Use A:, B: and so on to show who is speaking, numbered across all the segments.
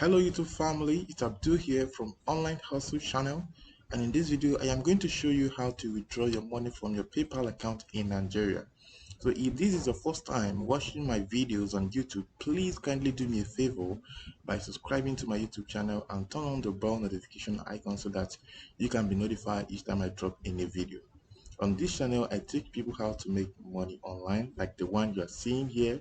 A: Hello YouTube family, it's Abdul here from Online Hustle channel, and in this video I am going to show you how to withdraw your money from your PayPal account in Nigeria. So if this is your first time watching my videos on YouTube, please kindly do me a favor by subscribing to my YouTube channel and turn on the bell notification icon so that you can be notified each time I drop a new video. On this channel I teach people how to make money online like the one you are seeing here.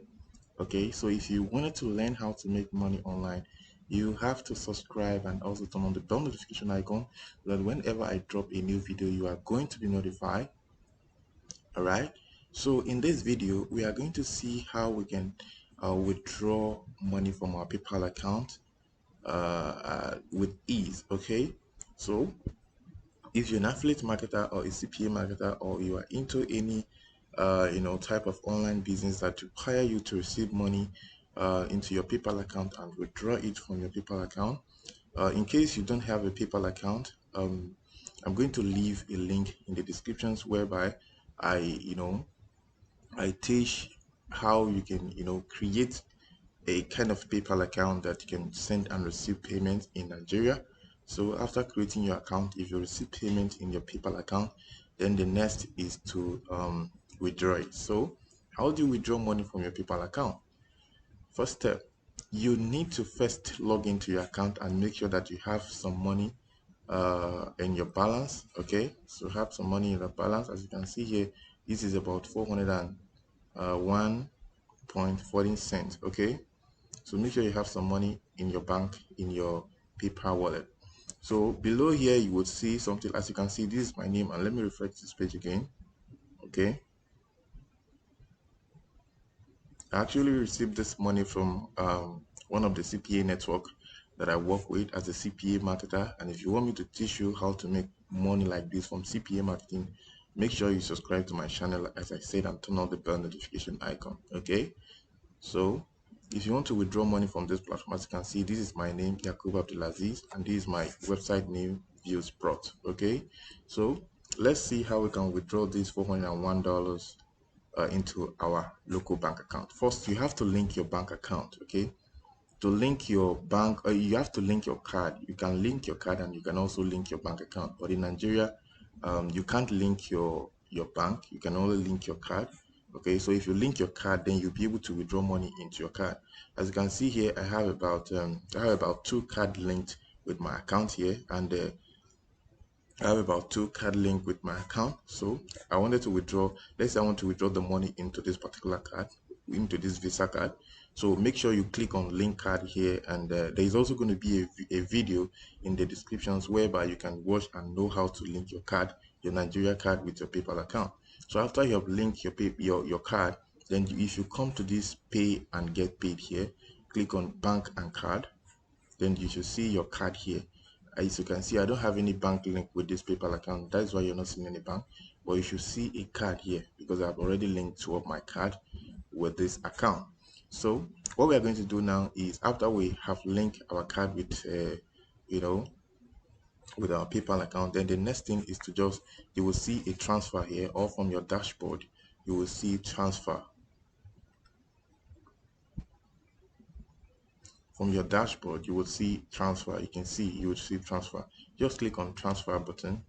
A: Okay, so if you wanted to learn how to make money online, you have to subscribe and also turn on the bell notification icon so that whenever I drop a new video, you are going to be notified. All right. So in this video, we are going to see how we can withdraw money from our PayPal account with ease. Okay. So if you're an affiliate marketer or a CPA marketer, or you are into any type of online business that require you to receive money into your PayPal account and withdraw it from your PayPal account, in case you don't have a PayPal account, I'm going to leave a link in the descriptions whereby I teach how you can create a kind of PayPal account that you can send and receive payments in Nigeria. So after creating your account, if you receive payment in your PayPal account, then the next is to withdraw it. So how do you withdraw money from your PayPal account? First step, you need to first log into your account and make sure that you have some money in your balance. Okay, so have some money in the balance. As you can see here, this is about 401.14 cents. Okay, so make sure you have some money in your bank, in your PayPal wallet. So below here you would see something. As you can see, this is my name, and let me refresh this page again. Okay, I actually received this money from one of the CPA network that I work with as a CPA marketer. And if you want me to teach you how to make money like this from CPA marketing, make sure you subscribe to my channel, as I said, and turn on the bell notification icon. Okay, so if you want to withdraw money from this platform, as you can see, this is my name, Yakub Abdulaziz, and this is my website name, ViewsProt. Okay, so let's see how we can withdraw this $401 into our local bank account. First, you have to link your bank account. Okay, to link your bank, you have to link your card. You can link your card and you can also link your bank account. But in Nigeria, you can't link your bank. You can only link your card. Okay, so if you link your card, then you'll be able to withdraw money into your card. As you can see here, I have about 2 cards linked with my account here, and I have about 2 card linked with my account. So I wanted to withdraw, let's say I want to withdraw the money into this particular card, into this Visa card. So make sure you click on link card here, and there is also going to be a video in the descriptions whereby you can watch and know how to link your card, your Nigeria card, with your PayPal account. So after you have linked your card, then if you come to this pay and get paid here, click on bank and card, then you should see your card here. As you can see, I don't have any bank link with this PayPal account. That's why you're not seeing any bank, but you should see a card here because I've already linked two of my card with this account. So what we are going to do now is, after we have linked our card with with our PayPal account, then the next thing is to you will see a transfer here, or from your dashboard you will see transfer. From your dashboard you will see transfer. You will see transfer. Just click on transfer button.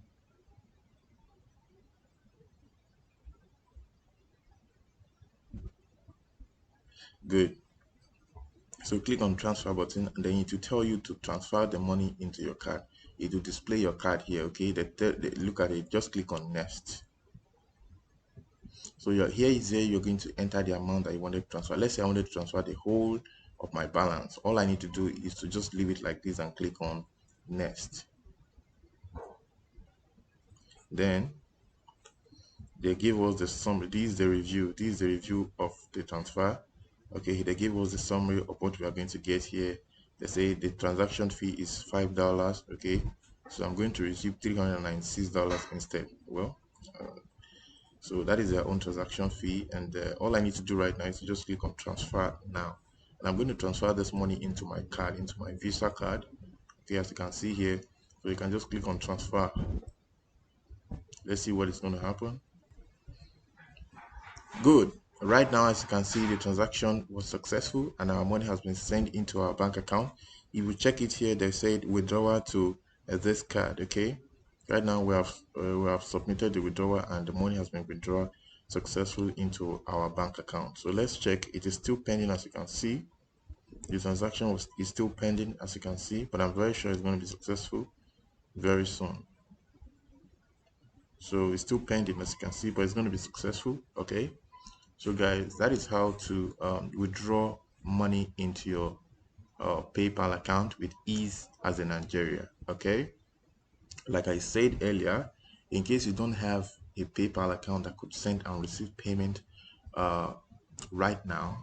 A: Good. So click on transfer button, and then it will tell you to transfer the money into your card. It will display your card here. Okay, look at it. Just click on next. So you're going to enter the amount that you wanted to transfer. Let's say I wanted to transfer the whole of my balance. All I need to do is to just leave it like this and click on next. Then they give us the summary. This is the review of the transfer. Okay, they give us the summary of what we are going to get here. They say the transaction fee is $5. Okay, so I'm going to receive $396 instead. Well, so that is their own transaction fee, and all I need to do right now is to just click on transfer now, and I'm going to transfer this money into my card, into my Visa card. Okay, as you can see here, so you can just click on transfer. Let's see what is going to happen. Good. Right now, as you can see, the transaction was successful and our money has been sent into our bank account. if you check it here, they said withdrawal to this card. Okay, right now we have submitted the withdrawal and the money has been withdrawn successfully into our bank account. So let's check. It is still pending, as you can see. The transaction is still pending, as you can see, but I'm very sure it's going to be successful very soon. So it's still pending, as you can see, but it's going to be successful. Okay, so guys, that is how to withdraw money into your PayPal account with ease as a Nigeria. Okay, like I said earlier, in case you don't have a PayPal account that could send and receive payment uh, right now,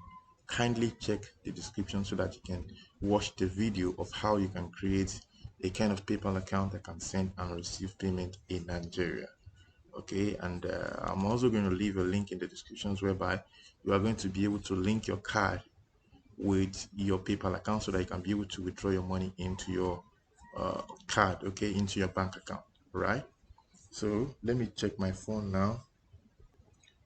A: kindly check the description so that you can watch the video of how you can create a kind of PayPal account that can send and receive payment in Nigeria. Okay, and I'm also going to leave a link in the descriptions whereby you are going to be able to link your card with your PayPal account so that you can be able to withdraw your money into your card, okay, into your bank account, right? So let me check my phone now.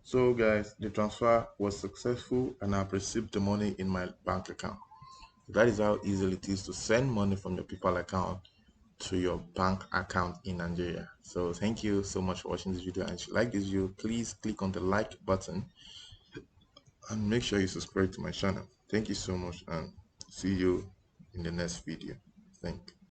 A: So guys, the transfer was successful and I've received the money in my bank account. That is how easy it is to send money from your PayPal account to your bank account in Nigeria. So thank you so much for watching this video, and if you like this video, please click on the like button and make sure you subscribe to my channel. Thank you so much and see you in the next video. Thank you.